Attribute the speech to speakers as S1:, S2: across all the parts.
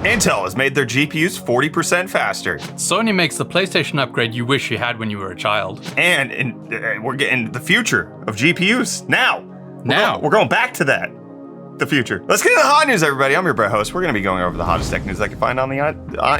S1: Intel has made their GPUs 40% faster.
S2: Sony makes the PlayStation upgrade you wish you had when you were a child.
S1: And we're getting the future of GPUs now. We're going back to that. The future. Let's get to the hot news, everybody. I'm your Brett host. We're going to be going over the hottest tech news I can find on the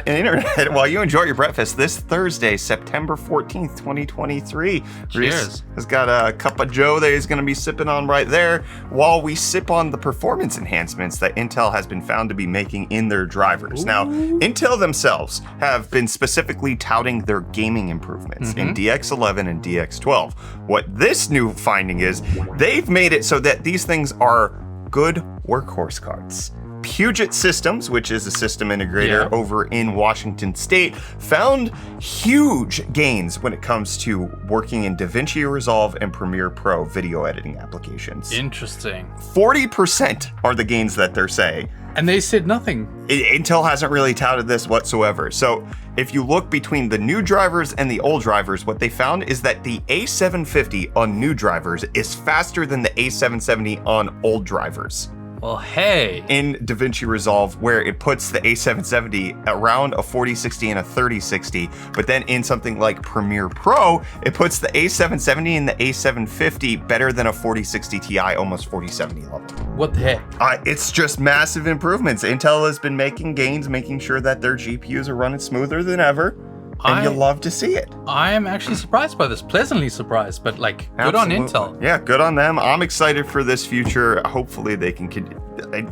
S1: internet while you enjoy your breakfast this Thursday, September 14th, 2023.
S2: Cheers.
S1: Reece has got a cup of joe that he's going to be sipping on right there while we sip on the performance enhancements that Intel has been found to be making in their drivers. Ooh. Now, Intel themselves have been specifically touting their gaming improvements in DX11 and DX12. What this new finding is, they've made it so that these things are good workhorse cards. Puget Systems, which is a system integrator over in Washington State, found huge gains when it comes to working in DaVinci Resolve and Premiere Pro video editing applications.
S2: Interesting.
S1: 40% are the gains that they're saying.
S2: And they said nothing.
S1: Intel hasn't really touted this whatsoever. So if you look between the new drivers and the old drivers, what they found is that the A750 on new drivers is faster than the A770 on old drivers.
S2: Well, hey.
S1: In DaVinci Resolve, where it puts the A770 around a 4060 and a 3060, but then in something like Premiere Pro, it puts the A770 and the A750 better than a 4060 Ti, almost 4070 level.
S2: What the heck?
S1: It's just massive improvements. Intel has been making gains, making sure that their GPUs are running smoother than ever. And you love to see it.
S2: I am actually surprised by this, pleasantly surprised, but like, good on Intel.
S1: Yeah, good on them. I'm excited for this future. Hopefully they can continue.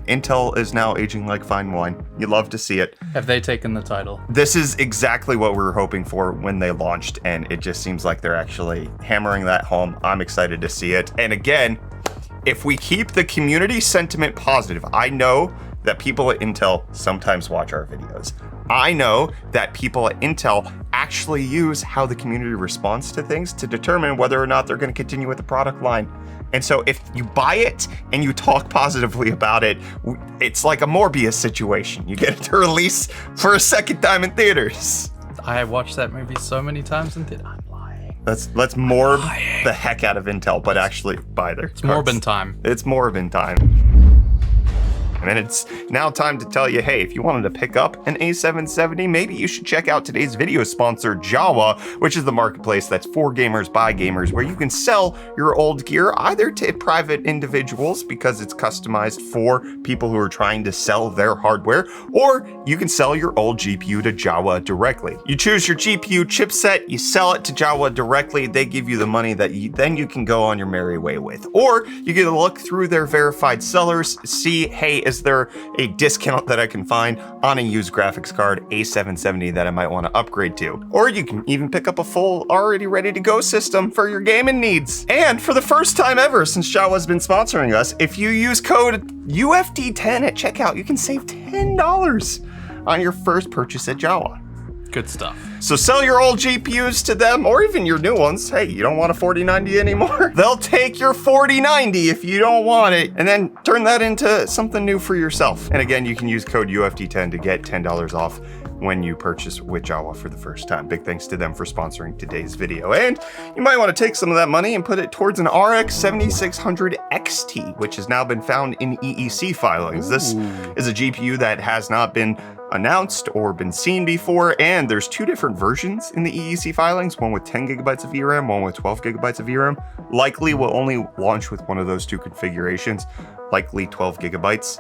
S1: Intel is now aging like fine wine. You love to see it.
S2: Have they taken the title?
S1: This is exactly what we were hoping for when they launched, and it just seems like they're actually hammering that home. I'm excited to see it. And again, if we keep the community sentiment positive, I know that people at Intel sometimes watch our videos. I know that people at Intel actually use how the community responds to things to determine whether or not they're going to continue with the product line. And so if you buy it and you talk positively about it, it's like a Morbius situation. You get it to release for a second time in theaters.
S2: I watched that movie so many times in theater. I'm lying.
S1: Let's morb the heck out of Intel, but actually buy their
S2: It's Morbin time.
S1: It's Morbin time. And it's now time to tell you, hey, if you wanted to pick up an A770, maybe you should check out today's video sponsor, Jawa, which is the marketplace that's for gamers by gamers, where you can sell your old gear either to private individuals because it's customized for people who are trying to sell their hardware, or you can sell your old GPU to Jawa directly. You choose your GPU chipset, you sell it to Jawa directly, they give you the money that then you can go on your merry way with. Or you get to look through their verified sellers, see, hey, is there a discount that I can find on a used graphics card A770 that I might want to upgrade to? Or you can even pick up a full, already ready to go system for your gaming needs. And for the first time ever since Jawa's been sponsoring us, if you use code UFD10 at checkout, you can save $10 on your first purchase at Jawa.
S2: Good stuff.
S1: So sell your old GPUs to them, or even your new ones. Hey, you don't want a 4090 anymore? They'll take your 4090 if you don't want it, and then turn that into something new for yourself. And again, you can use code UFD10 to get $10 off when you purchase with Jawa for the first time. Big thanks to them for sponsoring today's video. And you might want to take some of that money and put it towards an RX 7600 XT, which has now been found in EEC filings. This is a GPU that has not been announced or been seen before, and there's two different versions in the EEC filings, one with 10 gigabytes of VRAM, one with 12 gigabytes of VRAM. Likely will only launch with one of those two configurations, likely 12 gigabytes.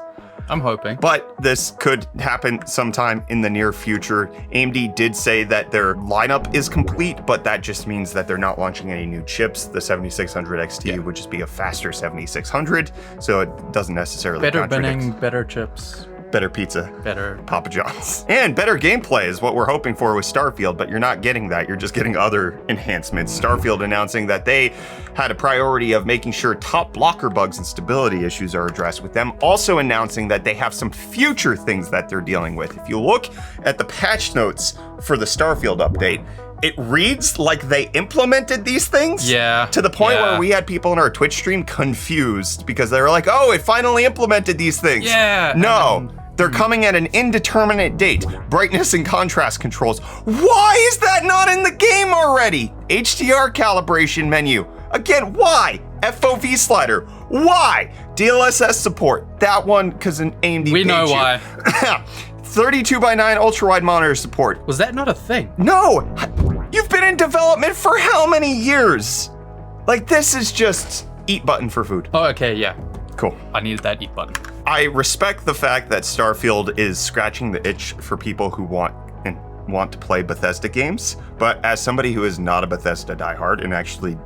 S2: I'm hoping.
S1: But this could happen sometime in the near future. AMD did say that their lineup is complete, but that just means that they're not launching any new chips. The 7600 XT would just be a faster 7600, so it doesn't necessarily
S2: better
S1: contradict.
S2: binning, better chips.
S1: Better pizza.
S2: Better
S1: Papa John's. And better gameplay is what we're hoping for with Starfield, but you're not getting that. You're just getting other enhancements. Starfield announcing that they had a priority of making sure top blocker bugs and stability issues are addressed, with them also announcing that they have some future things that they're dealing with. If you look at the patch notes for the Starfield update, it reads like they implemented these things.
S2: Yeah.
S1: To the point where we had people in our Twitch stream confused because they were like, oh, it finally implemented these things.
S2: Yeah.
S1: No. They're coming at an indeterminate date. Brightness and contrast controls. Why is that not in the game already? HDR calibration menu. Again, why? FOV slider. Why? DLSS support. That one, because an AMD
S2: We know
S1: you.
S2: why.
S1: 32:9 ultra-wide monitor support.
S2: Was that not a thing?
S1: No! You've been in development for how many years? Like, this is just eat button for food.
S2: Oh, okay, yeah.
S1: Cool.
S2: I needed that eat button.
S1: I respect the fact that Starfield is scratching the itch for people who want to play Bethesda games, but as somebody who is not a Bethesda diehard and actually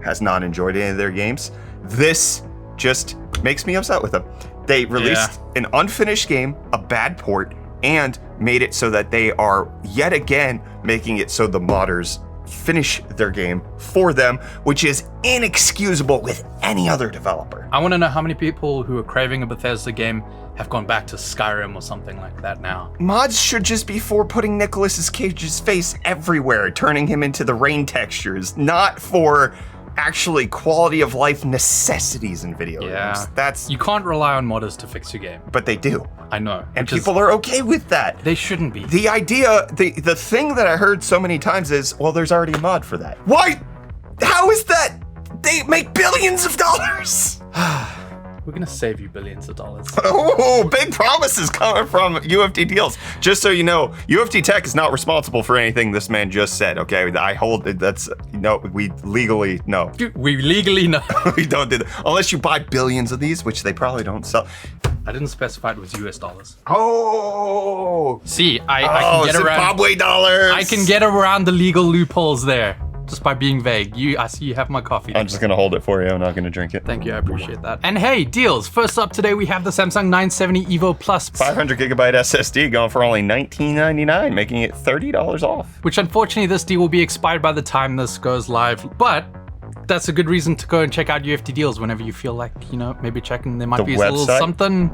S1: has not enjoyed any of their games, this just makes me upset with them. They released an unfinished game, a bad port, and made it so that they are yet again making it so the modders finish their game for them, which is inexcusable with any other developer.
S2: I want to know how many people who are craving a Bethesda game have gone back to Skyrim or something like that now.
S1: Mods should just be for putting Nicolas Cage's face everywhere, turning him into the rain textures, not for actually quality of life necessities in video games.
S2: You can't rely on modders to fix your game.
S1: But they do.
S2: I know.
S1: And people are okay with that.
S2: They shouldn't be.
S1: The idea, the thing that I heard so many times is, well, there's already a mod for that. Why? How is that? They make billions of dollars.
S2: We're gonna save you billions of dollars.
S1: Oh, big promises coming from UFD Deals. Just so you know, UFD Tech is not responsible for anything this man just said, okay? I hold, we legally, no.
S2: We legally know.
S1: We don't do that. Unless you buy billions of these, which they probably don't sell.
S2: I didn't specify it was US dollars.
S1: Oh!
S2: See, I can get around.
S1: Zimbabwe dollars!
S2: I can get around the legal loopholes there. Just by being vague. I see you have my coffee.
S1: I'm just gonna hold it for you. I'm not gonna drink it.
S2: Thank you, I appreciate that. And hey, deals. First up today, we have the Samsung 970 EVO Plus.
S1: 500 gigabyte SSD going for only $19.99, making it $30 off.
S2: Which unfortunately, this deal will be expired by the time this goes live. But that's a good reason to go and check out UFD Deals whenever you feel like, maybe checking. There might be a little something.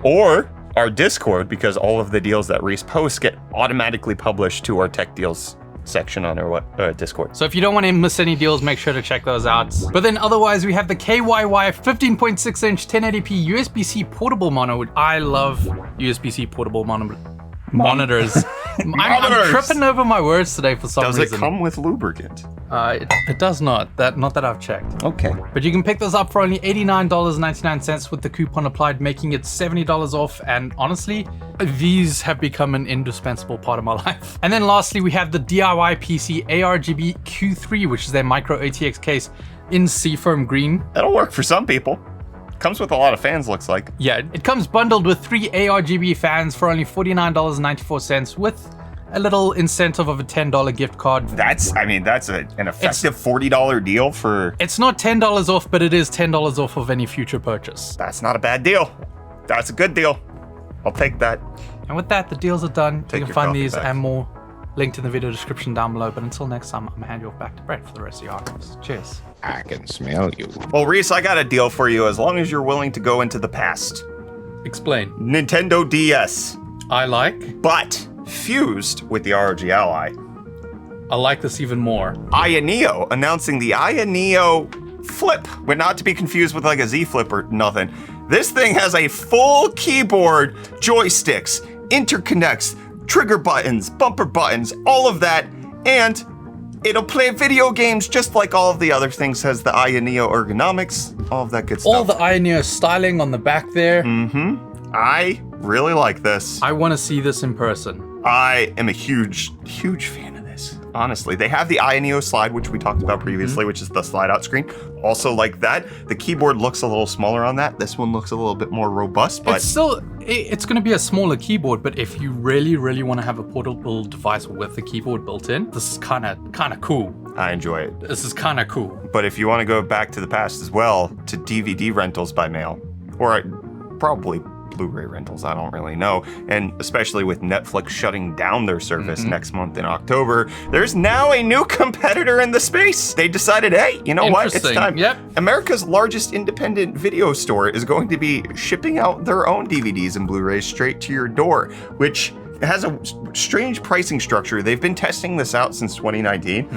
S1: Or our Discord, because all of the deals that Reece posts get automatically published to our tech deals section on our Discord.
S2: So if you don't want to miss any deals, make sure to check those out. But then otherwise, we have the KYY 15.6 inch 1080p USB-C portable monitor. Which I love USB-C portable monitors. I'm tripping over my words today for some reason.
S1: Does it come with lubricant?
S2: It does not. Not that I've checked.
S1: Okay.
S2: But you can pick those up for only $89.99 with the coupon applied, making it $70 off. And honestly, these have become an indispensable part of my life. And then lastly, we have the DIY PC ARGB Q3, which is their micro ATX case in seafoam green.
S1: That'll work for some people. Comes with a lot of fans, looks like.
S2: Yeah, it comes bundled with 3 ARGB fans for only $49.94 with a little incentive of a $10 gift card.
S1: That's an effective $40 deal for...
S2: It's not $10 off, but it is $10 off of any future purchase.
S1: That's not a bad deal. That's a good deal. I'll take that.
S2: And with that, the deals are done.
S1: Take
S2: you can find these and more linked in the video description down below. But until next time, I'm gonna hand you off back to Brett for the rest of your archives. Cheers.
S3: I can smell you.
S1: Well, Reece, I got a deal for you as long as you're willing to go into the past.
S2: Explain.
S1: Nintendo DS.
S2: I like.
S1: But fused with the ROG Ally.
S2: I like this even more.
S1: Ayaneo announcing the Ayaneo Flip, but not to be confused with like a Z Flip or nothing. This thing has a full keyboard, joysticks, interconnects, trigger buttons, bumper buttons, all of that, and it'll play video games just like all of the other things. Has the Ayaneo ergonomics, all of that good stuff.
S2: All the Ayaneo styling on the back there.
S1: Mm-hmm. I really like this.
S2: I want to see this in person.
S1: I am a huge, huge fan of this. Honestly, they have the Ayaneo slide, which we talked about previously, which is the slide out screen. Also like that. The keyboard looks a little smaller on that. This one looks a little bit more robust, but
S2: it's going to be a smaller keyboard. But if you really, really want to have a portable device with the keyboard built in, this is kind of cool.
S1: I enjoy it.
S2: This is kind of cool.
S1: But if you want to go back to the past as well, to DVD rentals by mail, or probably Blu-ray rentals, I don't really know. And especially with Netflix shutting down their service next month in October, there's now a new competitor in the space. They decided, hey, you know what? It's time.
S2: Yep.
S1: America's largest independent video store is going to be shipping out their own DVDs and Blu-rays straight to your door, which has a strange pricing structure. They've been testing this out since 2019,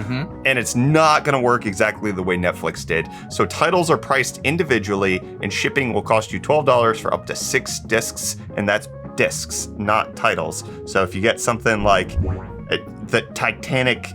S1: and it's not gonna work exactly the way Netflix did. So titles are priced individually, and shipping will cost you $12 for up to 6 discs, and that's discs, not titles. So if you get something like the Titanic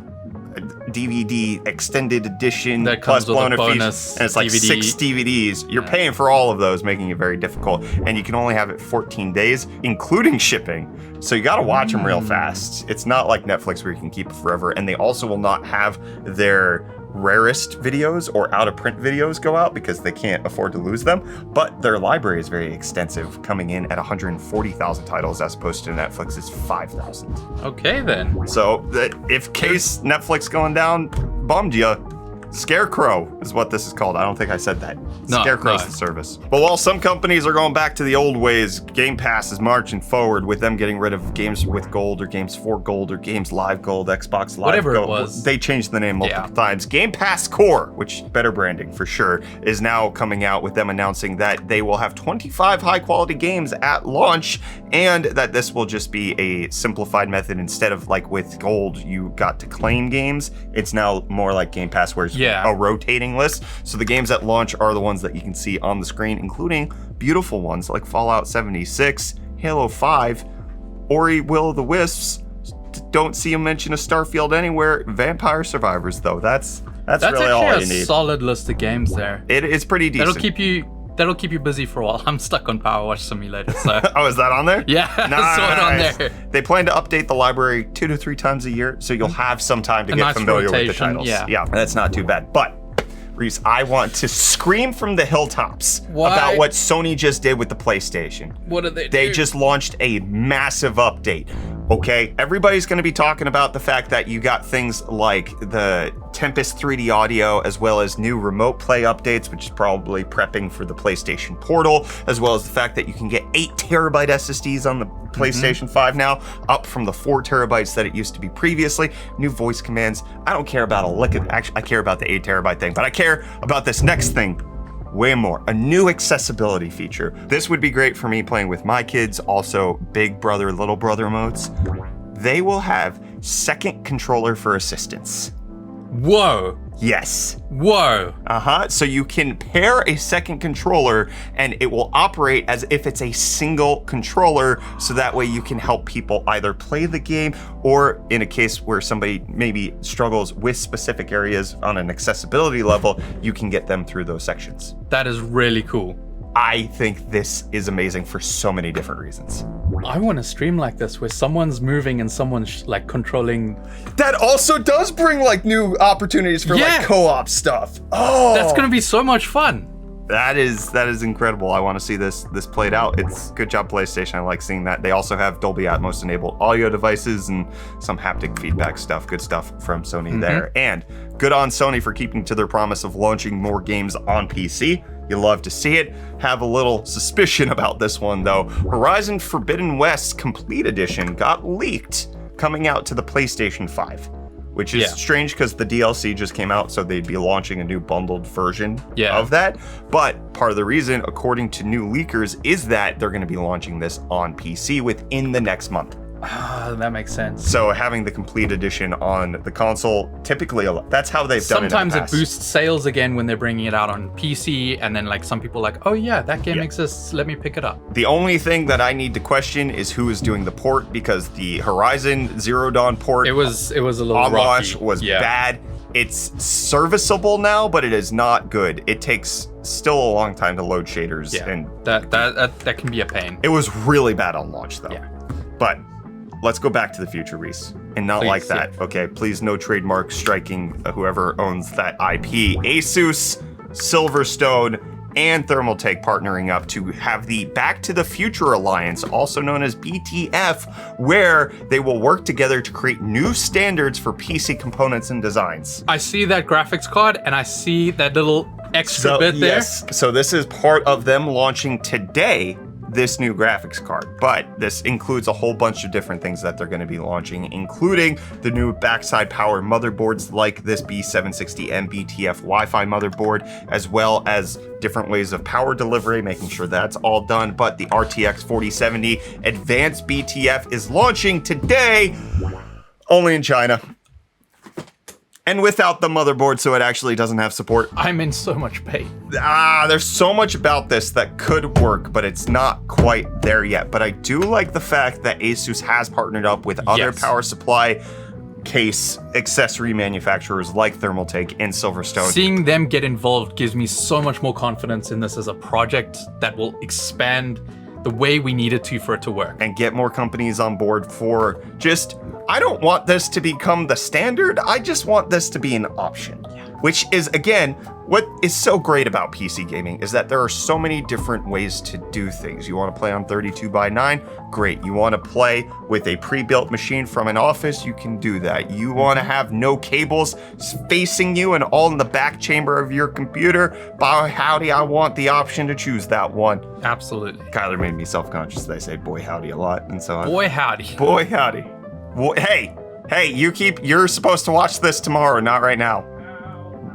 S1: DVD extended edition
S2: That
S1: plus
S2: comes with a
S1: bonus
S2: bonus
S1: features, and it's like
S2: DVD.
S1: 6 DVDs. You're paying for all of those, making it very difficult. And you can only have it 14 days, including shipping. So you got to watch them real fast. It's not like Netflix where you can keep it forever. And they also will not have their rarest videos or out of print videos go out because they can't afford to lose them. But their library is very extensive, coming in at 140,000 titles as opposed to Netflix's 5,000.
S2: Okay, then.
S1: So if case Netflix going down bummed you, Scarecrow is what this is called. I don't think I said that.
S2: No,
S1: Scarecrow's
S2: no.
S1: the service. But while some companies are going back to the old ways, Game Pass is marching forward with them getting rid of games with gold or games for gold or games live gold, Xbox Live
S2: Whatever it
S1: Gold.
S2: was.
S1: They changed the name multiple times. Game Pass Core, which better branding for sure, is now coming out with them announcing that they will have 25 high quality games at launch and that this will just be a simplified method. Instead of like with gold, you got to claim games. It's now more like Game Pass where it's a rotating list. So the games at launch are the ones that you can see on the screen, including beautiful ones like Fallout 76, Halo 5, Ori Will of the Wisps. Don't see a mention of Starfield anywhere. Vampire Survivors, though. That's really all you
S2: actually
S1: need.
S2: a solid list of games there.
S1: It's pretty decent.
S2: That'll keep you busy for a while. I'm stuck on Power Wash Simulator, so.
S1: Oh, is that on there?
S2: Yeah, I saw it on there.
S1: They plan to update the library 2 to 3 times a year, so you'll have some time to get
S2: nice
S1: familiar with the
S2: rotation,
S1: titles.
S2: yeah.
S1: That's not too bad. But Reece, I want to scream from the hilltops
S2: Why?
S1: about what Sony just did with the PlayStation.
S2: What did they do?
S1: They just launched a massive update. Okay, everybody's going to be talking about the fact that you got things like the Tempest 3D audio, as well as new remote play updates, which is probably prepping for the PlayStation Portal, as well as the fact that you can get 8 terabyte SSDs on the PlayStation 5 now, up from the 4 terabytes that it used to be previously. New voice commands. I don't care about a lick of, actually, I care about the 8 terabyte thing, but I care about this next thing way more. A new accessibility feature. This would be great for me playing with my kids, also big brother, little brother modes. They will have second controller for assistance.
S2: Whoa.
S1: Yes.
S2: Whoa.
S1: So you can pair a second controller and it will operate as if it's a single controller, so that way you can help people either play the game or in a case where somebody maybe struggles with specific areas on an accessibility level, you can get them through those sections.
S2: That is really cool.
S1: I think this is amazing for so many different reasons.
S2: I want to stream like this where someone's moving and someone's like controlling.
S1: That also does bring like new opportunities for like co-op stuff. Oh,
S2: that's gonna be so much fun.
S1: That is incredible. I want to see this played out. It's good job, PlayStation. I like seeing that. They also have Dolby Atmos enabled audio devices and some haptic feedback stuff. Good stuff from Sony there. And good on Sony for keeping to their promise of launching more games on PC. You love to see it. Have a little suspicion about this one though. Horizon Forbidden West Complete Edition got leaked coming out to the PlayStation 5. Which is strange because the DLC just came out, so they'd be launching a new bundled version of that. But part of the reason, according to new leakers, is that they're going to be launching this on PC within the next month.
S2: That makes sense.
S1: So having the complete edition on the console, typically, that's how they've done it in the
S2: Sometimes
S1: past.
S2: it boosts sales again when they're bringing it out on PC, and then like some people are like, oh yeah, that game exists, let me pick it up.
S1: The only thing that I need to question is who is doing the port, because the Horizon Zero Dawn port
S2: It was a little
S1: on
S2: rocky.
S1: launch was bad. It's serviceable now, but it is not good. It takes still a long time to load shaders, and
S2: that can be a pain.
S1: it was really bad on launch though.
S2: Yeah.
S1: But let's go back to the future, Reece, and not
S2: Please,
S1: like that. Okay, please, no trademark striking whoever owns that IP. Asus, Silverstone, and Thermaltake partnering up to have the Back to the Future Alliance, also known as BTF, where they will work together to create new standards for PC components and designs.
S2: I see that graphics card, and I see that little extra bit there.
S1: Yes, so this is part of them launching today this new graphics card, but this includes a whole bunch of different things that they're going to be launching, including the new backside power motherboards like this B760M BTF Wi-Fi motherboard, as well as different ways of power delivery, making sure that's all done. But the RTX 4070 Advanced BTF is launching today, only in China. And without the motherboard, so it actually doesn't have support.
S2: I'm in so much pain.
S1: There's so much about this that could work, but it's not quite there yet. But I do like the fact that Asus has partnered up with other power supply case accessory manufacturers like Thermaltake and Silverstone.
S2: Seeing them get involved gives me so much more confidence in this as a project that will expand the way we need it to for it to work.
S1: And get more companies on board for just, I don't want this to become the standard, I just want this to be an option. Which is, again, what is so great about PC gaming is that there are so many different ways to do things. You want to play on 32x9? Great. You want to play with a pre-built machine from an office? You can do that. You want to have no cables facing you and all in the back chamber of your computer? By howdy, I want the option to choose that one.
S2: Absolutely.
S1: Kyler made me self-conscious that I say boy howdy a lot, and so
S2: boy howdy.
S1: Boy howdy. Hey, you're supposed to watch this tomorrow, not right now.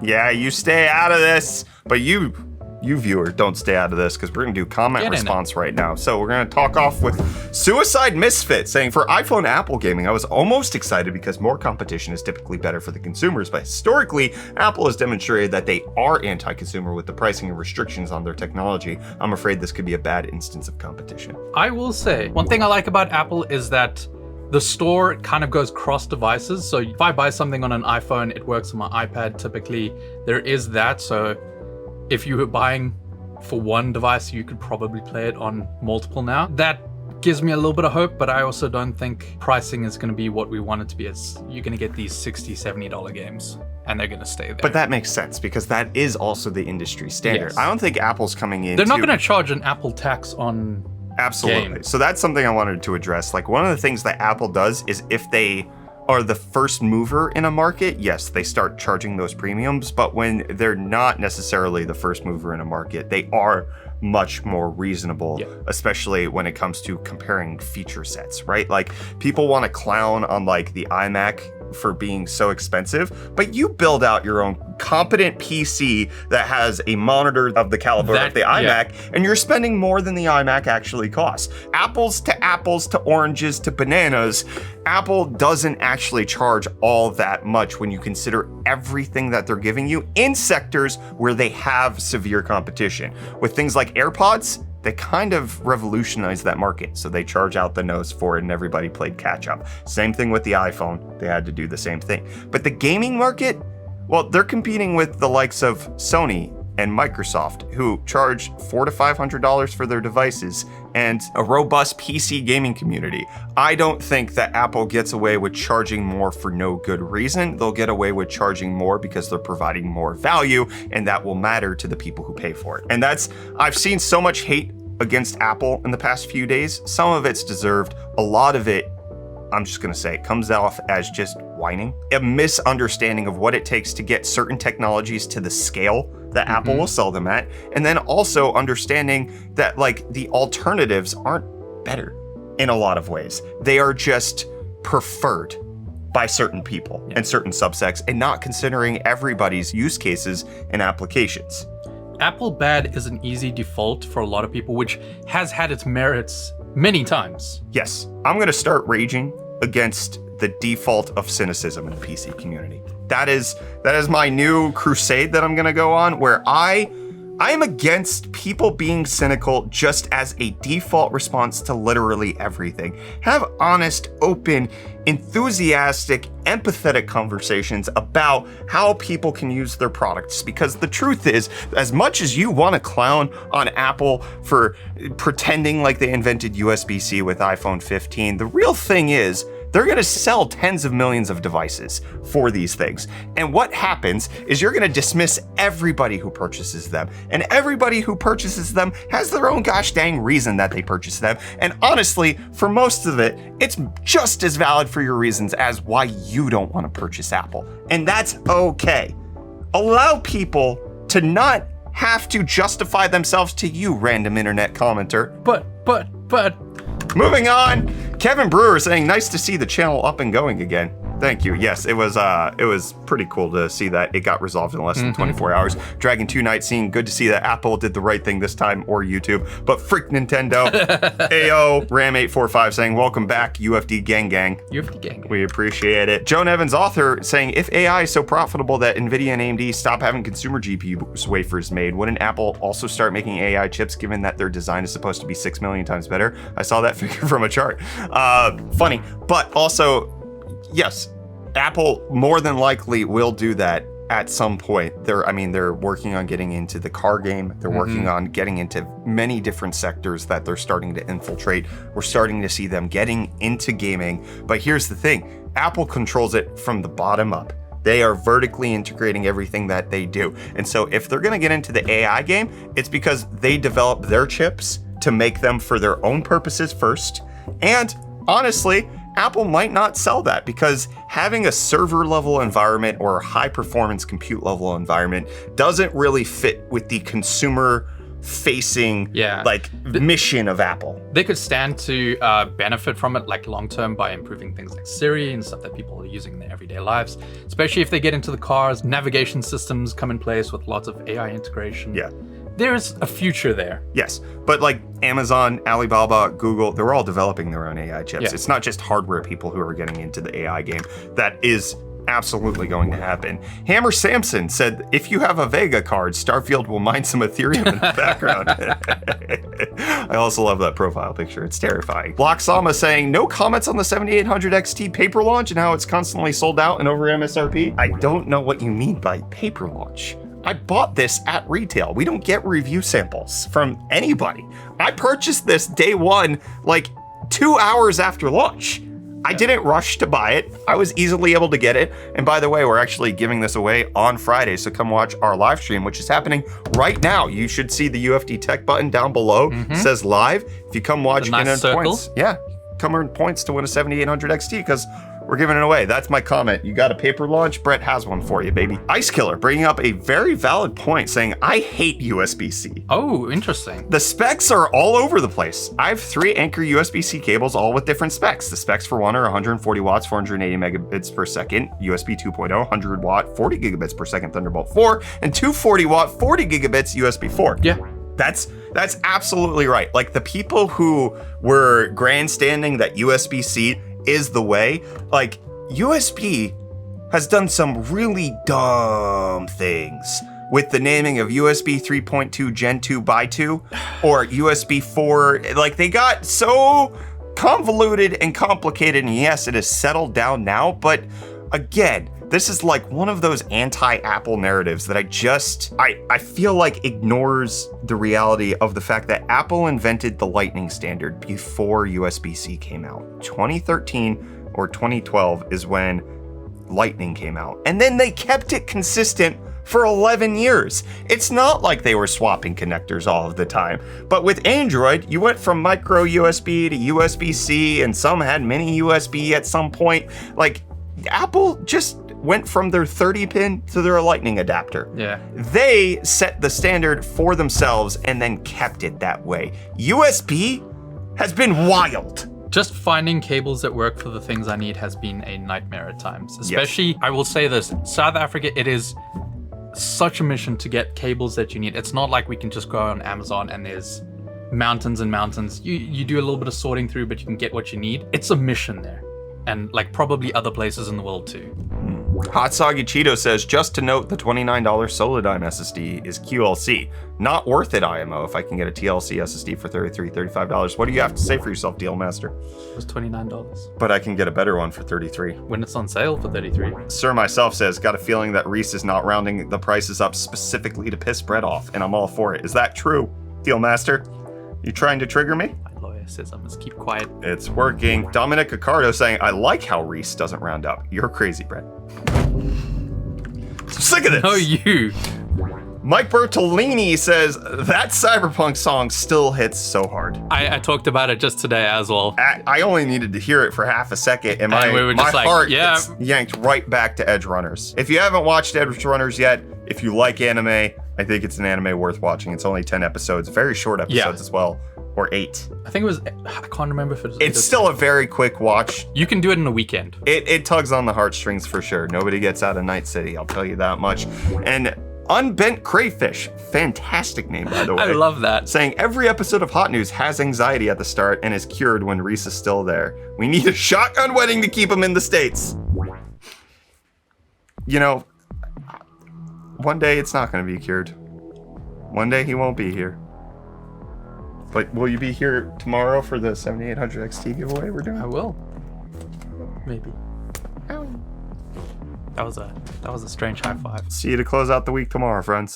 S1: Yeah, you stay out of this, but you viewer, don't stay out of this because we're gonna do comment response right now. So we're gonna talk off with Suicide Misfit saying, for iPhone Apple gaming, I was almost excited because more competition is typically better for the consumers, but historically, Apple has demonstrated that they are anti-consumer with the pricing and restrictions on their technology. I'm afraid this could be a bad instance of competition.
S2: I will say, one thing I like about Apple is that the store kind of goes cross devices. So if I buy something on an iPhone, it works on my iPad typically. There is that. So if you were buying for one device, you could probably play it on multiple now. That gives me a little bit of hope, but I also don't think pricing is going to be what we want it to be. You're going to get these $60, $70 games and they're going to stay there.
S1: But that makes sense because that is also the industry standard.
S2: Yes.
S1: I don't think Apple's coming in.
S2: They're not going to charge an Apple tax on
S1: Absolutely.
S2: game.
S1: So that's something I wanted to address. Like, one of the things that Apple does is if they are the first mover in a market, yes, they start charging those premiums. But when they're not necessarily the first mover in a market, they are much more reasonable, especially when it comes to comparing feature sets, right? Like, people want to clown on like the iMac for being so expensive, but you build out your own competent PC that has a monitor of the caliber of the iMac, and you're spending more than the iMac actually costs. Apples to oranges to bananas, Apple doesn't actually charge all that much when you consider everything that they're giving you in sectors where they have severe competition. With things like AirPods, they kind of revolutionized that market, so they charge out the nose for it and everybody played catch up. Same thing with the iPhone, they had to do the same thing. But the gaming market, well, they're competing with the likes of Sony and Microsoft, who charge $400 to $500 for their devices, and a robust PC gaming community. I don't think that Apple gets away with charging more for no good reason. They'll get away with charging more because they're providing more value, and that will matter to the people who pay for it. And I've seen so much hate against Apple in the past few days. Some of it's deserved. A lot of it, I'm just gonna say, it comes off as just whining. A misunderstanding of what it takes to get certain technologies to the scale that Apple will sell them at. And then also understanding that like the alternatives aren't better in a lot of ways. They are just preferred by certain people and certain subsects, and not considering everybody's use cases and applications.
S2: Apple bad is an easy default for a lot of people, which has had its merits many times.
S1: Yes, I'm gonna start raging against the default of cynicism in the PC community. That is my new crusade that I'm gonna go on, where I am against people being cynical just as a default response to literally everything. Have honest, open, enthusiastic, empathetic conversations about how people can use their products. Because the truth is, as much as you want to clown on Apple for pretending like they invented USB-C with iPhone 15, the real thing is, they're gonna sell tens of millions of devices for these things. And what happens is you're gonna dismiss everybody who purchases them. And everybody who purchases them has their own gosh dang reason that they purchase them. And honestly, for most of it, it's just as valid for your reasons as why you don't wanna purchase Apple. And that's okay. Allow people to not have to justify themselves to you, random internet commenter.
S2: But.
S1: Moving on, Kevin Brewer saying, nice to see the channel up and going again. Thank you. Yes, it was pretty cool to see that it got resolved in less than 24 hours. Dragon 2 Night scene, good to see that Apple did the right thing this time, or YouTube, but frick Nintendo. AO Ram845 saying, welcome back, UFD Gang.
S2: UFD Gang.
S1: We appreciate it. Joan Evans author saying, if AI is so profitable that NVIDIA and AMD stop having consumer GPU wafers made, wouldn't Apple also start making AI chips given that their design is supposed to be 6 million times better? I saw that figure from a chart. Funny, but also, yes, Apple more than likely will do that at some point. They're working on getting into the car game. They're working on getting into many different sectors that they're starting to infiltrate. We're starting to see them getting into gaming. But here's the thing. Apple controls it from the bottom up. They are vertically integrating everything that they do. And so if they're going to get into the AI game, it's because they develop their chips to make them for their own purposes first. And honestly, Apple might not sell that because having a server level environment or a high performance compute level environment doesn't really fit with the consumer facing mission of Apple.
S2: They could stand to benefit from it like long term by improving things like Siri and stuff that people are using in their everyday lives, especially if they get into the cars. Navigation systems come in place with lots of AI integration.
S1: Yeah.
S2: There's a future there.
S1: Yes, but like Amazon, Alibaba, Google, they're all developing their own AI chips.
S2: Yeah.
S1: It's not just hardware people who are getting into the AI game. That is absolutely going to happen. Hammer Samson said, if you have a Vega card, Starfield will mine some Ethereum in the background. I also love that profile picture. It's terrifying. Blocksama saying, no comments on the 7800 XT paper launch and how it's constantly sold out and over MSRP. I don't know what you mean by paper launch. I bought this at retail. We don't get review samples from anybody. I purchased this day one, like 2 hours after launch. I didn't rush to buy it. I was easily able to get it. And by the way, we're actually giving this away on Friday. So come watch our live stream, which is happening right now. You should see the UFD Tech button down below. It says live. If you come watch, you can earn points. Yeah, come earn points to win a 7800 XT because we're giving it away. That's my comment. You got a paper launch? Brett has one for you, baby. Ice Killer bringing up a very valid point saying, I hate USB-C.
S2: Oh, interesting.
S1: The specs are all over the place. I have 3 Anker USB-C cables, all with different specs. The specs for one are 140 watts, 480 megabits per second, USB 2.0, 100 watt, 40 gigabits per second Thunderbolt 4, and 240 watt, 40 gigabits USB 4.
S2: Yeah.
S1: That's absolutely right. Like the people who were grandstanding that USB-C is the way, like USB has done some really dumb things with the naming of USB 3.2 Gen 2 by 2 or USB 4. Like they got so convoluted and complicated, and yes, it has settled down now, but again, this is like one of those anti-Apple narratives that I feel like ignores the reality of the fact that Apple invented the Lightning standard before USB-C came out. 2013 or 2012 is when Lightning came out. And then they kept it consistent for 11 years. It's not like they were swapping connectors all of the time. But with Android, you went from micro USB to USB-C, and some had mini USB at some point. Like, Apple just went from their 30 pin to their Lightning adapter.
S2: Yeah.
S1: They set the standard for themselves and then kept it that way. USB has been wild.
S2: Just finding cables that work for the things I need has been a nightmare at times. Especially, I will say this, South Africa, it is such a mission to get cables that you need. It's not like we can just go on Amazon and there's mountains and mountains. You do a little bit of sorting through, but you can get what you need. It's a mission there. And like probably other places in the world too.
S1: Hot Soggy Cheeto says, just to note, the $29 Solidyme SSD is QLC. Not worth it, IMO, if I can get a TLC SSD for $33, $35. What do you have to say for yourself, Deal Master?
S2: It was $29.
S1: But I can get a better one for $33.
S2: When it's on sale for $33.
S1: Sir myself says, got a feeling that Reece is not rounding the prices up specifically to piss Brett off, and I'm all for it. Is that true, Deal Master? You trying to trigger me?
S2: My lawyer says I must keep quiet.
S1: It's working. Dominic Accardo saying, I like how Reece doesn't round up. You're crazy, Brett. Sick of this.
S2: No, you.
S1: Mike Bertolini says, that Cyberpunk song still hits so hard.
S2: I talked about it just today as well.
S1: I only needed to hear it for half a second, and my,
S2: we were just
S1: my
S2: like,
S1: heart
S2: yeah.
S1: gets yanked right back to Edge Runners. If you haven't watched Edge Runners yet, if you like anime, I think it's an anime worth watching. It's only 10 episodes, very short episodes as well, or 8.
S2: I think it was, I can't remember if it was.
S1: It's still a very quick watch.
S2: You can do it in a weekend.
S1: It tugs on the heartstrings for sure. Nobody gets out of Night City, I'll tell you that much. And Unbent Crayfish, fantastic name by the way.
S2: I love that.
S1: Saying every episode of Hot News has anxiety at the start and is cured when Reece is still there. We need a shotgun wedding to keep him in the States. You know, one day it's not going to be cured. One day he won't be here. But will you be here tomorrow for the 7800 XT giveaway we're doing?
S2: I will. Maybe. That was a strange high five.
S1: See you to close out the week tomorrow, friends.